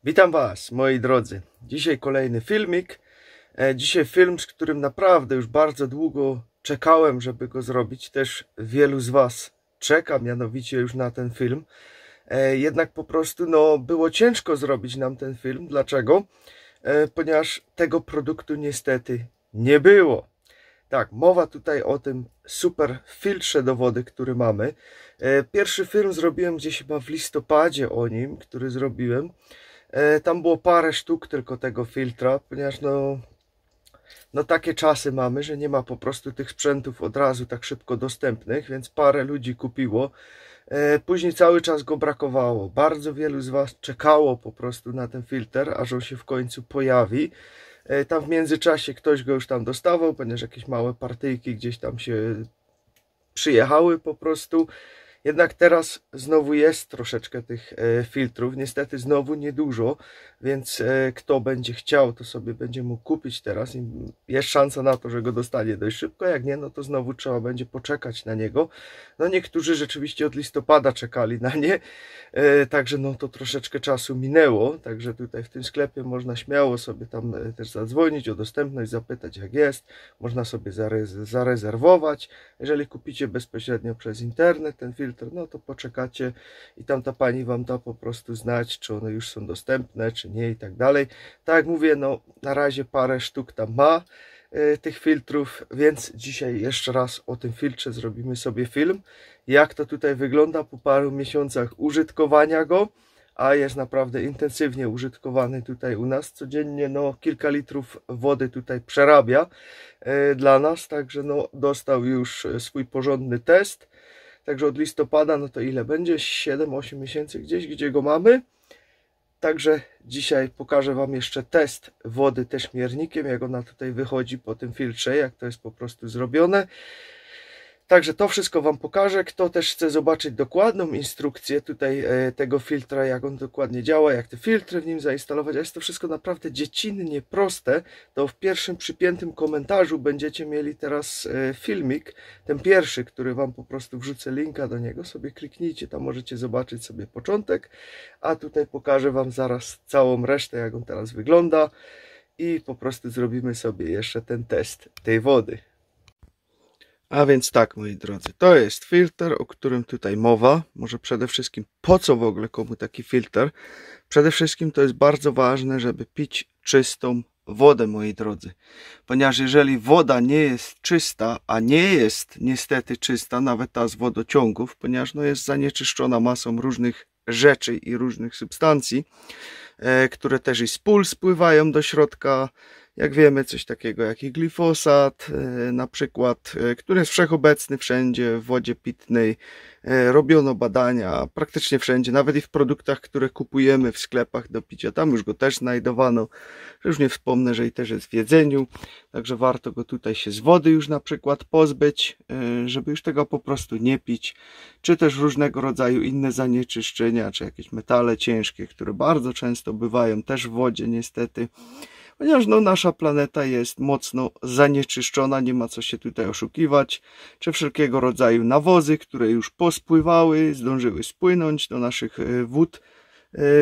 Witam Was, moi drodzy. Dzisiaj kolejny filmik. Dzisiaj film, z którym naprawdę już bardzo długo czekałem, żeby go zrobić. Też wielu z Was czeka mianowicie już na ten film. Jednak po prostu było ciężko zrobić nam ten film. Dlaczego? Ponieważ tego produktu niestety nie było. Tak, mowa tutaj o tym super filtrze do wody, który mamy. Pierwszy film zrobiłem gdzieś chyba w listopadzie o nim, który zrobiłem. Tam było parę sztuk tylko tego filtra, ponieważ takie czasy mamy, że nie ma po prostu tych sprzętów od razu tak szybko dostępnych, więc parę ludzi kupiło. Później cały czas go brakowało. Bardzo wielu z Was czekało po prostu na ten filtr, aż on się w końcu pojawi. Tam w międzyczasie ktoś go już tam dostawał, ponieważ jakieś małe partyjki gdzieś tam się przyjechały po prostu. Jednak teraz znowu jest troszeczkę tych filtrów, niestety znowu niedużo, więc kto będzie chciał, to sobie będzie mógł kupić teraz i jest szansa na to, że go dostanie dość szybko, jak nie, no to znowu trzeba będzie poczekać na niego. No niektórzy rzeczywiście od listopada czekali na nie, także to troszeczkę czasu minęło, także tutaj w tym sklepie można śmiało sobie tam też zadzwonić o dostępność, zapytać jak jest, można sobie zarezerwować, jeżeli kupicie bezpośrednio przez internet ten filtr, no to poczekacie i tamta pani Wam da po prostu znać, czy one już są dostępne, czy nie i tak dalej. Tak jak mówię, na razie parę sztuk tam ma tych filtrów, więc dzisiaj jeszcze raz o tym filtrze zrobimy sobie film, jak to tutaj wygląda po paru miesiącach użytkowania go, a jest naprawdę intensywnie użytkowany tutaj u nas codziennie, kilka litrów wody tutaj przerabia dla nas, także dostał już swój porządny test. Także od listopada, to ile będzie? 7-8 miesięcy gdzieś, gdzie go mamy. Także dzisiaj pokażę Wam jeszcze test wody też miernikiem, jak ona tutaj wychodzi po tym filtrze, jak to jest po prostu zrobione. Także to wszystko Wam pokażę. Kto też chce zobaczyć dokładną instrukcję tutaj tego filtra, jak on dokładnie działa, jak te filtry w nim zainstalować, a jest to wszystko naprawdę dziecinnie proste, to w pierwszym przypiętym komentarzu będziecie mieli teraz filmik, ten pierwszy, który Wam po prostu wrzucę linka do niego, sobie kliknijcie, tam możecie zobaczyć sobie początek, a tutaj pokażę Wam zaraz całą resztę, jak on teraz wygląda i po prostu zrobimy sobie jeszcze ten test tej wody. A więc tak, moi drodzy, to jest filtr, o którym tutaj mowa. Może przede wszystkim, po co w ogóle komu taki filtr? Przede wszystkim to jest bardzo ważne, żeby pić czystą wodę, moi drodzy. Ponieważ jeżeli woda nie jest czysta, a nie jest niestety czysta, nawet ta z wodociągów, ponieważ jest zanieczyszczona masą różnych rzeczy i różnych substancji, które też i z pól spływają do środka. Jak wiemy, coś takiego jak i glifosat, na przykład, który jest wszechobecny wszędzie w wodzie pitnej. Robiono badania praktycznie wszędzie, nawet i w produktach, które kupujemy w sklepach do picia. Tam już go też znajdowano. Już nie wspomnę, że i też jest w jedzeniu. Także warto go tutaj się z wody już na przykład pozbyć, żeby już tego po prostu nie pić. Czy też różnego rodzaju inne zanieczyszczenia, czy jakieś metale ciężkie, które bardzo często bywają też w wodzie niestety. Ponieważ nasza planeta jest mocno zanieczyszczona, nie ma co się tutaj oszukiwać, czy wszelkiego rodzaju nawozy, które już pospływały, zdążyły spłynąć do naszych wód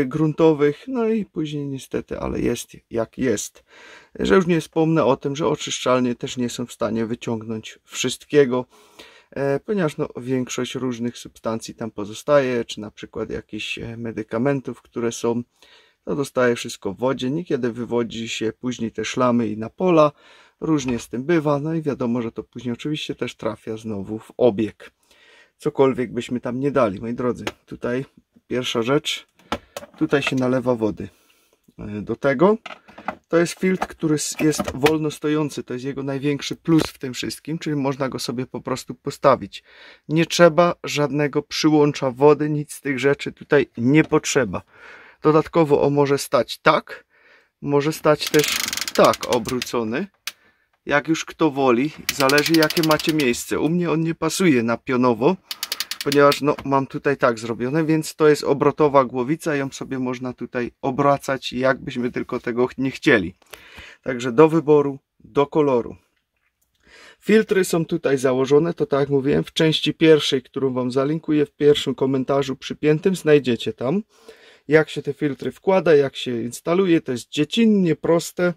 gruntowych, i później niestety, ale jest jak jest. Że już nie wspomnę o tym, że oczyszczalnie też nie są w stanie wyciągnąć wszystkiego, ponieważ większość różnych substancji tam pozostaje, czy na przykład jakichś medykamentów, które są, to dostaje wszystko w wodzie, niekiedy wywodzi się później te szlamy i na pola, różnie z tym bywa, i wiadomo, że to później oczywiście też trafia znowu w obieg. Cokolwiek byśmy tam nie dali, moi drodzy. Tutaj pierwsza rzecz, tutaj się nalewa wody. Do tego to jest filtr, który jest wolno stojący, to jest jego największy plus w tym wszystkim, czyli można go sobie po prostu postawić. Nie trzeba żadnego przyłącza wody, nic z tych rzeczy tutaj nie potrzeba. Dodatkowo on może stać tak, może stać też tak obrócony, jak już kto woli, zależy jakie macie miejsce. U mnie on nie pasuje na pionowo, ponieważ mam tutaj tak zrobione, więc to jest obrotowa głowica, ją sobie można tutaj obracać, jakbyśmy tylko tego nie chcieli. Także do wyboru, do koloru. Filtry są tutaj założone, to tak jak mówiłem, w części pierwszej, którą Wam zalinkuję w pierwszym komentarzu przypiętym, znajdziecie tam. jak się te filtry wkłada, jak się instaluje. To jest dziecinnie proste.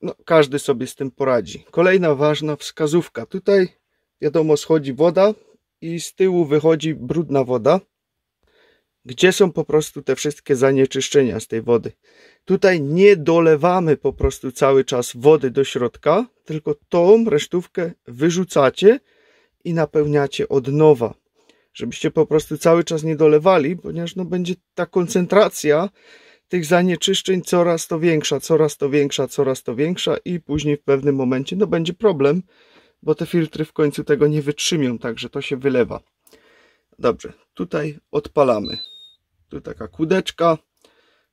No, każdy sobie z tym poradzi. Kolejna ważna wskazówka. Tutaj wiadomo, schodzi woda i z tyłu wychodzi brudna woda, gdzie są po prostu te wszystkie zanieczyszczenia z tej wody. Tutaj nie dolewamy po prostu cały czas wody do środka, tylko tą resztówkę wyrzucacie i napełniacie od nowa. Żebyście po prostu cały czas nie dolewali, ponieważ no, będzie ta koncentracja tych zanieczyszczeń coraz to większa, coraz to większa, coraz to większa i później w pewnym momencie no, będzie problem, bo te filtry w końcu tego nie wytrzymią, także to się wylewa. Dobrze, tutaj odpalamy. Tu taka kłódeczka,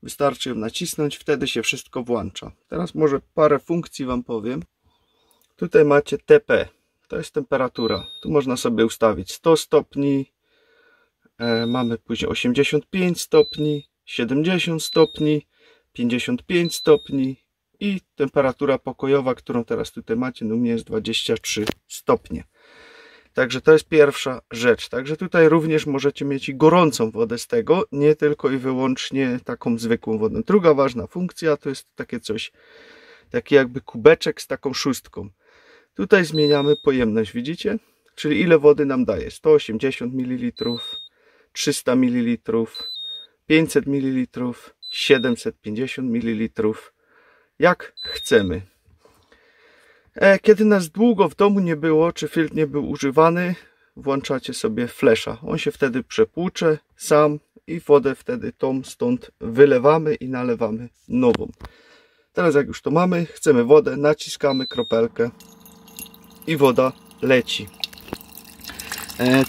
wystarczy ją nacisnąć, wtedy się wszystko włącza. Teraz może parę funkcji wam powiem. Tutaj macie TP, to jest temperatura. Tu można sobie ustawić 100 stopni, mamy później 85 stopni, 70 stopni, 55 stopni i temperatura pokojowa, którą teraz tutaj macie, no u mnie jest 23 stopnie. Także to jest pierwsza rzecz. Także tutaj również możecie mieć i gorącą wodę z tego, nie tylko i wyłącznie taką zwykłą wodę. Druga ważna funkcja to jest takie coś, taki jakby kubeczek z taką szóstką. Tutaj zmieniamy pojemność, widzicie? Czyli ile wody nam daje? 180 ml, 300 ml, 500 ml, 750 ml. Jak chcemy. Kiedy nas długo w domu nie było, czy filtr nie był używany, włączacie sobie flesza. On się wtedy przepłucze sam i wodę wtedy tą stąd wylewamy i nalewamy nową. Teraz jak już to mamy, chcemy wodę, naciskamy kropelkę i woda leci.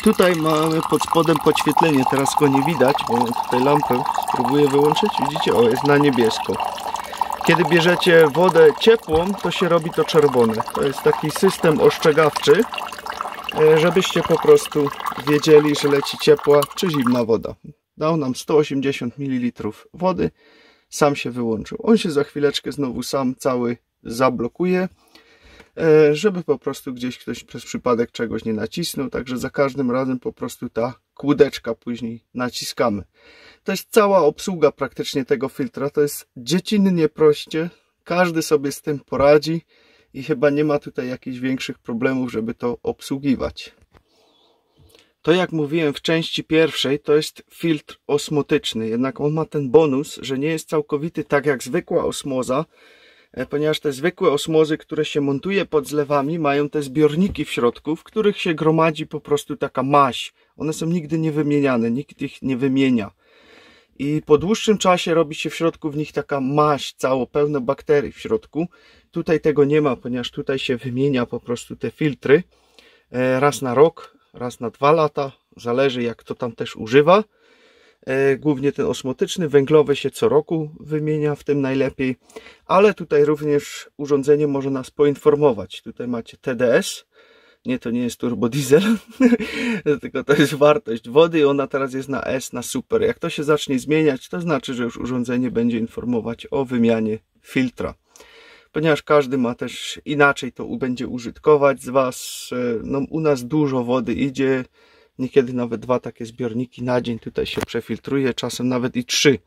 Tutaj mamy pod spodem podświetlenie, teraz go nie widać, bo mam tutaj lampę, spróbuję wyłączyć, widzicie, o jest na niebiesko. Kiedy bierzecie wodę ciepłą, to się robi to czerwone. To jest taki system ostrzegawczy, żebyście po prostu wiedzieli, że leci ciepła czy zimna woda. Dał nam 180 ml wody, sam się wyłączył. On się za chwileczkę znowu sam cały zablokuje, żeby po prostu gdzieś ktoś przez przypadek czegoś nie nacisnął. Także za każdym razem po prostu ta kłódeczka później naciskamy. To jest cała obsługa praktycznie tego filtra. To jest dziecinnie proście. Każdy sobie z tym poradzi i chyba nie ma tutaj jakichś większych problemów, żeby to obsługiwać. To jak mówiłem w części pierwszej, to jest filtr osmotyczny. Jednak on ma ten bonus, że nie jest całkowity tak jak zwykła osmoza, ponieważ te zwykłe osmozy, które się montuje pod zlewami, mają te zbiorniki w środku, w których się gromadzi po prostu taka maź. One są nigdy nie wymieniane, nikt ich nie wymienia. I po dłuższym czasie robi się w środku w nich taka maź, cało pełno bakterii w środku. Tutaj tego nie ma, ponieważ tutaj się wymienia po prostu te filtry raz na rok, raz na 2 lata, zależy jak to tam też używa. Głównie ten osmotyczny, węglowy się co roku wymienia, w tym najlepiej. Ale tutaj również urządzenie może nas poinformować. Tutaj macie TDS. Nie, to nie jest turbodiesel, tylko to jest wartość wody i ona teraz jest na S, na super. Jak to się zacznie zmieniać, to znaczy, że już urządzenie będzie informować o wymianie filtra. Ponieważ każdy ma też inaczej to będzie użytkować z Was. No, u nas dużo wody idzie, niekiedy nawet 2 takie zbiorniki na dzień tutaj się przefiltruje, czasem nawet i 3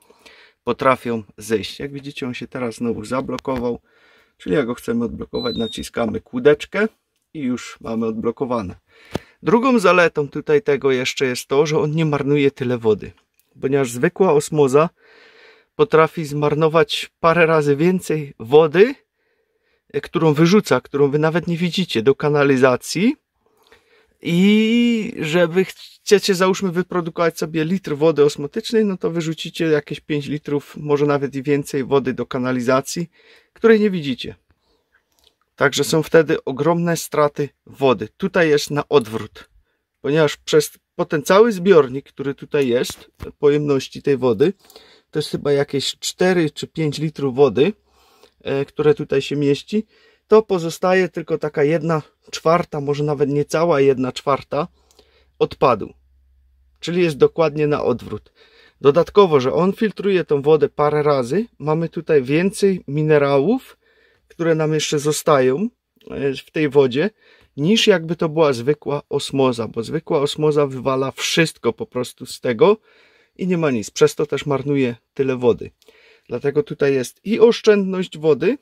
potrafią zejść. Jak widzicie, on się teraz znowu zablokował, czyli jak go chcemy odblokować, naciskamy kłódeczkę i już mamy odblokowane. Drugą zaletą tutaj tego jeszcze jest to, że on nie marnuje tyle wody, ponieważ zwykła osmoza potrafi zmarnować parę razy więcej wody, którą wyrzuca, którą wy nawet nie widzicie, do kanalizacji. I żeby chcecie, załóżmy, wyprodukować sobie litr wody osmotycznej, no to wyrzucicie jakieś 5 litrów, może nawet i więcej wody do kanalizacji, której nie widzicie. Także są wtedy ogromne straty wody. Tutaj jest na odwrót, ponieważ po ten cały zbiornik, który tutaj jest, pojemności tej wody, to jest chyba jakieś 4 czy 5 litrów wody, które tutaj się mieści, to pozostaje tylko taka 1/4, może nawet niecała 1/4 odpadu. Czyli jest dokładnie na odwrót. Dodatkowo, że on filtruje tą wodę parę razy, mamy tutaj więcej minerałów, które nam jeszcze zostają w tej wodzie, niż jakby to była zwykła osmoza, bo zwykła osmoza wywala wszystko po prostu z tego i nie ma nic. Przez to też marnuje tyle wody. Dlatego tutaj jest i oszczędność wody,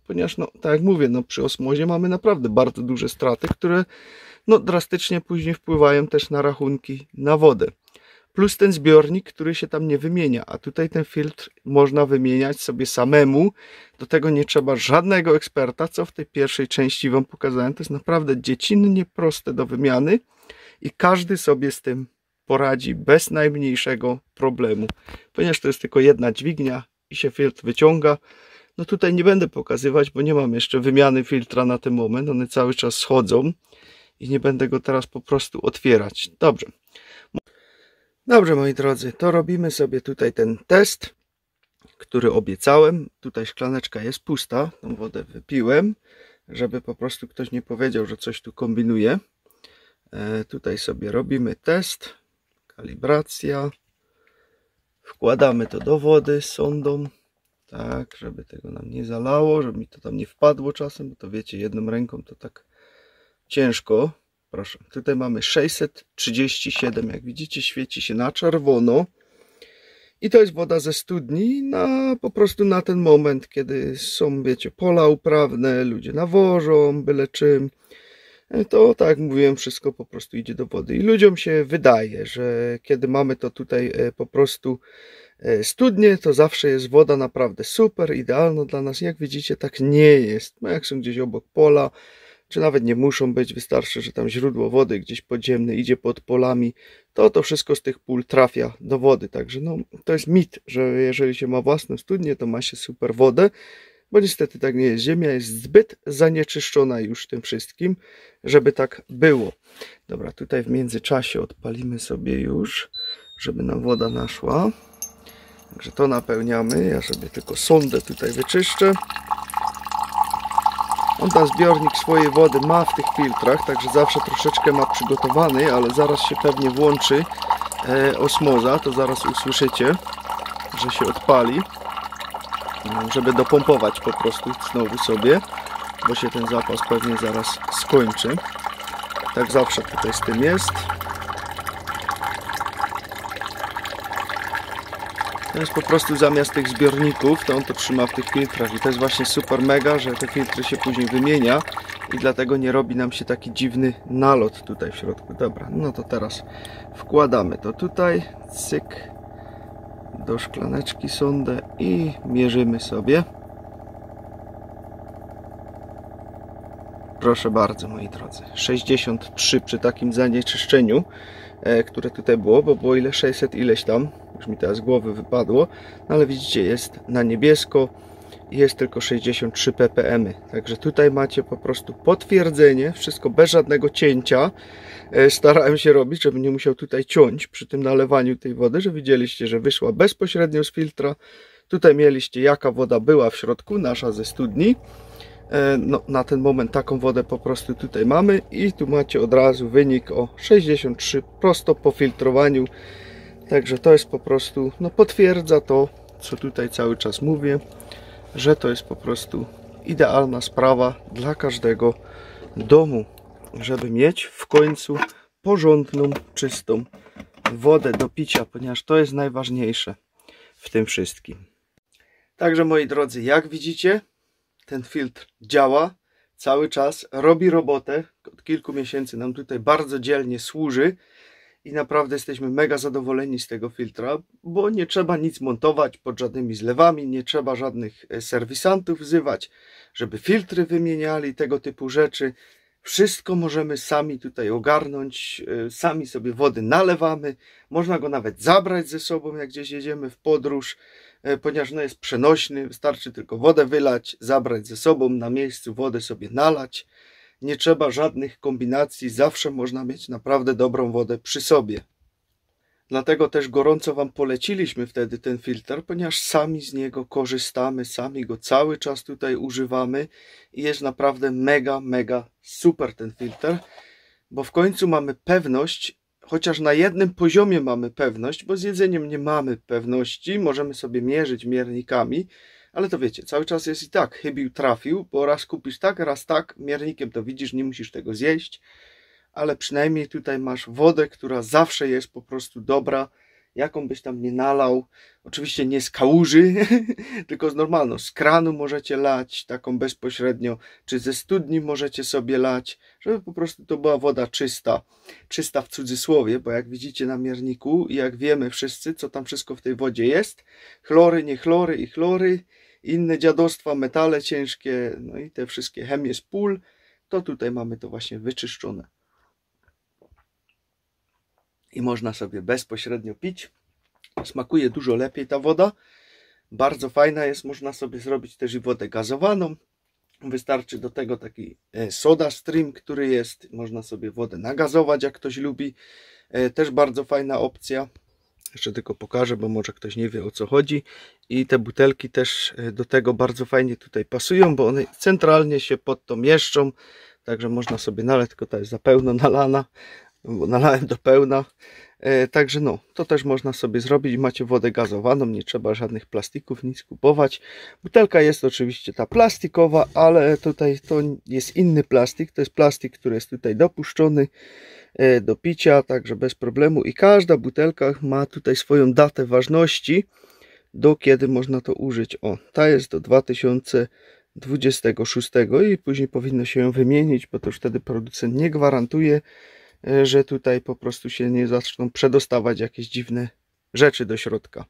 ponieważ no, tak jak mówię, no, przy osmozie mamy naprawdę bardzo duże straty, które no, drastycznie później wpływają też na rachunki na wodę. Plus ten zbiornik, który się tam nie wymienia, a tutaj ten filtr można wymieniać sobie samemu. Do tego nie trzeba żadnego eksperta, co w tej pierwszej części Wam pokazałem. To jest naprawdę dziecinnie proste do wymiany i każdy sobie z tym poradzi bez najmniejszego problemu. Ponieważ to jest tylko jedna dźwignia i się filtr wyciąga. No tutaj nie będę pokazywać, bo nie mam jeszcze wymiany filtra na ten moment. One cały czas schodzą i nie będę go teraz po prostu otwierać. Dobrze, moi drodzy, to robimy sobie tutaj ten test, który obiecałem. Tutaj szklaneczka jest pusta, tą wodę wypiłem, żeby po prostu ktoś nie powiedział, że coś tu kombinuje. Tutaj sobie robimy test, kalibracja. Wkładamy to do wody sondą, tak, żeby tego nam nie zalało, żeby mi to tam nie wpadło czasem, bo to wiecie, jedną ręką to tak ciężko. Proszę, tutaj mamy 637, jak widzicie świeci się na czerwono i to jest woda ze studni po prostu na ten moment, kiedy są, wiecie, pola uprawne, ludzie nawożą, byle czym, to tak jak mówiłem, wszystko po prostu idzie do wody i ludziom się wydaje, że kiedy mamy to tutaj po prostu studnie, to zawsze jest woda naprawdę super, idealna dla nas. Jak widzicie, tak nie jest, no jak są gdzieś obok pola, czy nawet nie muszą być, wystarczy, że tam źródło wody gdzieś podziemne idzie pod polami, to wszystko z tych pól trafia do wody. Także no, to jest mit, że jeżeli się ma własną studnię, to ma się super wodę, bo niestety tak nie jest. Ziemia jest zbyt zanieczyszczona już tym wszystkim, żeby tak było. Dobra, tutaj w międzyczasie odpalimy sobie już, żeby nam woda naszła. Także to napełniamy. Ja sobie tylko sondę tutaj wyczyszczę. On tam zbiornik swojej wody ma w tych filtrach, także zawsze troszeczkę ma przygotowany, ale zaraz się pewnie włączy osmoza, to zaraz usłyszycie, że się odpali, żeby dopompować po prostu znowu sobie, bo się ten zapas pewnie zaraz skończy. Tak zawsze tutaj z tym jest. To jest po prostu zamiast tych zbiorników, to on to trzyma w tych filtrach i to jest właśnie super mega, że te filtry się później wymienia i dlatego nie robi nam się taki dziwny nalot tutaj w środku. Dobra, no to teraz wkładamy to tutaj, cyk, do szklaneczki sondę i mierzymy sobie. Proszę bardzo, moi drodzy, 63 przy takim zanieczyszczeniu, które tutaj było, bo było ile 600 ileś tam, już mi teraz z głowy wypadło, no ale widzicie, jest na niebiesko i jest tylko 63 ppm. Także tutaj macie po prostu potwierdzenie, wszystko bez żadnego cięcia. Starałem się robić, żebym nie musiał tutaj ciąć przy tym nalewaniu tej wody, że widzieliście, że wyszła bezpośrednio z filtra. Tutaj mieliście, jaka woda była w środku, nasza ze studni. No, na ten moment taką wodę po prostu tutaj mamy i tu macie od razu wynik o 63 prosto po filtrowaniu. Także to jest po prostu, no potwierdza to, co tutaj cały czas mówię, że to jest po prostu idealna sprawa dla każdego domu, żeby mieć w końcu porządną, czystą wodę do picia, ponieważ to jest najważniejsze w tym wszystkim. Także moi drodzy, jak widzicie, ten filtr działa cały czas, robi robotę, od kilku miesięcy nam tutaj bardzo dzielnie służy i naprawdę jesteśmy mega zadowoleni z tego filtra, bo nie trzeba nic montować pod żadnymi zlewami, nie trzeba żadnych serwisantów wzywać, żeby filtry wymieniali, tego typu rzeczy. Wszystko możemy sami tutaj ogarnąć, sami sobie wody nalewamy, można go nawet zabrać ze sobą, jak gdzieś jedziemy w podróż, ponieważ no jest przenośny, wystarczy tylko wodę wylać, zabrać ze sobą, na miejscu wodę sobie nalać. Nie trzeba żadnych kombinacji, zawsze można mieć naprawdę dobrą wodę przy sobie. Dlatego też gorąco Wam poleciliśmy wtedy ten filtr, ponieważ sami z niego korzystamy, sami go cały czas tutaj używamy i jest naprawdę mega super ten filtr, bo w końcu mamy pewność, chociaż na jednym poziomie mamy pewność, bo z jedzeniem nie mamy pewności, możemy sobie mierzyć miernikami, ale to wiecie, cały czas jest i tak chybił, trafił, bo raz kupisz tak, raz tak, miernikiem to widzisz, nie musisz tego zjeść, ale przynajmniej tutaj masz wodę, która zawsze jest po prostu dobra jaką byś tam nie nalał, oczywiście nie z kałuży, tylko z normalną, z kranu możecie lać, taką bezpośrednio, czy ze studni możecie sobie lać, żeby po prostu to była woda czysta, czysta w cudzysłowie, bo jak widzicie na mierniku i jak wiemy wszyscy, co tam wszystko w tej wodzie jest, chlory, niechlory i chlory, inne dziadostwa, metale ciężkie, no i te wszystkie chemie z pól, to tutaj mamy to właśnie wyczyszczone. I można sobie bezpośrednio pić. Smakuje dużo lepiej ta woda. Bardzo fajna jest, można sobie zrobić też i wodę gazowaną. Wystarczy do tego taki soda stream, który jest. Można sobie wodę nagazować, jak ktoś lubi. Też bardzo fajna opcja. Jeszcze tylko pokażę, bo może ktoś nie wie, o co chodzi. I te butelki też do tego bardzo fajnie tutaj pasują, bo one centralnie się pod to mieszczą. Także można sobie nalać, tylko ta jest za pełno nalana, bo nalałem do pełna. Także no, to też można sobie zrobić. Macie wodę gazowaną, nie trzeba żadnych plastików, nic kupować. Butelka jest oczywiście ta plastikowa, ale tutaj to jest inny plastik. To jest plastik, który jest tutaj dopuszczony do picia, także bez problemu. I każda butelka ma tutaj swoją datę ważności, do kiedy można to użyć. O, ta jest do 2026 i później powinno się ją wymienić, bo to już wtedy producent nie gwarantuje, że tutaj po prostu się nie zaczną przedostawać jakieś dziwne rzeczy do środka.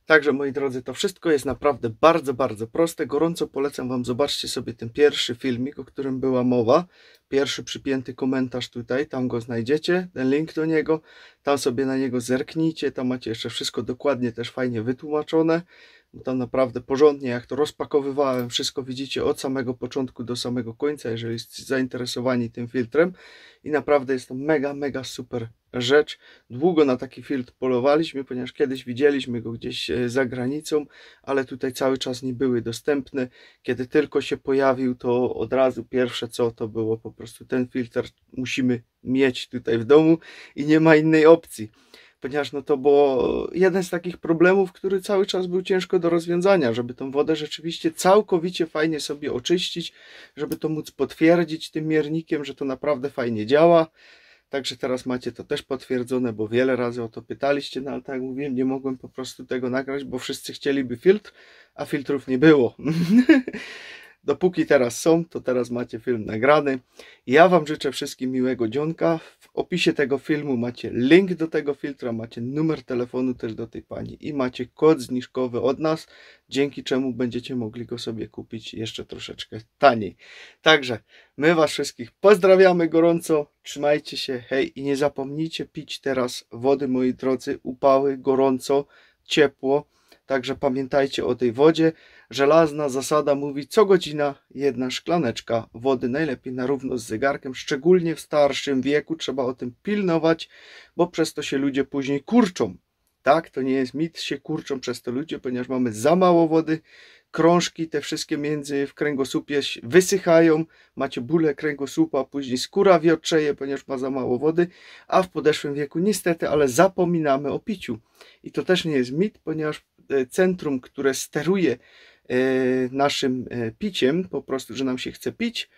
Także moi drodzy, to wszystko jest naprawdę bardzo, bardzo proste. Gorąco polecam Wam, zobaczcie sobie ten pierwszy filmik, o którym była mowa. Pierwszy przypięty komentarz tutaj, tam go znajdziecie, ten link do niego. Tam sobie na niego zerknijcie, tam macie jeszcze wszystko dokładnie też fajnie wytłumaczone. Bo tam naprawdę porządnie, jak to rozpakowywałem, wszystko widzicie od samego początku do samego końca, jeżeli jesteście zainteresowani tym filtrem. I naprawdę jest to mega, mega super rzecz. Długo na taki filtr polowaliśmy, ponieważ kiedyś widzieliśmy go gdzieś za granicą, ale tutaj cały czas nie były dostępne. Kiedy tylko się pojawił, to od razu pierwsze co to było po prostu ten filtr musimy mieć tutaj w domu i nie ma innej opcji. Ponieważ no to było jeden z takich problemów, który cały czas był ciężko do rozwiązania, żeby tą wodę rzeczywiście całkowicie fajnie sobie oczyścić, żeby to móc potwierdzić tym miernikiem, że to naprawdę fajnie działa. Także teraz macie to też potwierdzone, bo wiele razy o to pytaliście, no ale tak jak mówiłem, nie mogłem po prostu tego nagrać, bo wszyscy chcieliby filtr, a filtrów nie było. Dopóki teraz są, to teraz macie film nagrany. Ja Wam życzę wszystkim miłego dzionka. W opisie tego filmu macie link do tego filtra, macie numer telefonu też do tej pani i macie kod zniżkowy od nas, dzięki czemu będziecie mogli go sobie kupić jeszcze troszeczkę taniej. Także my Was wszystkich pozdrawiamy gorąco, trzymajcie się, hej i nie zapomnijcie pić teraz wody, moi drodzy, upały, gorąco, ciepło. Także pamiętajcie o tej wodzie. Żelazna zasada mówi, co godzina jedna szklaneczka wody, najlepiej na równo z zegarkiem, szczególnie w starszym wieku trzeba o tym pilnować, bo przez to się ludzie później kurczą. Tak, to nie jest mit, się kurczą przez to ludzie, ponieważ mamy za mało wody, krążki te wszystkie między w kręgosłupie wysychają, macie bóle kręgosłupa, później skóra wiotrzeje, ponieważ ma za mało wody, a w podeszłym wieku niestety, ale zapominamy o piciu. I to też nie jest mit, ponieważ centrum, które steruje naszym piciem, po prostu, że nam się chce pić,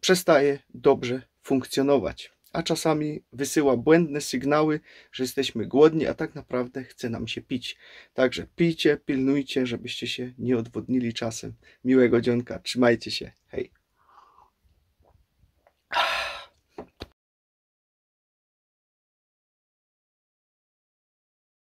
przestaje dobrze funkcjonować. A czasami wysyła błędne sygnały, że jesteśmy głodni, a tak naprawdę chce nam się pić. Także pijcie, pilnujcie, żebyście się nie odwodnili czasem. Miłego dzionka, trzymajcie się, hej!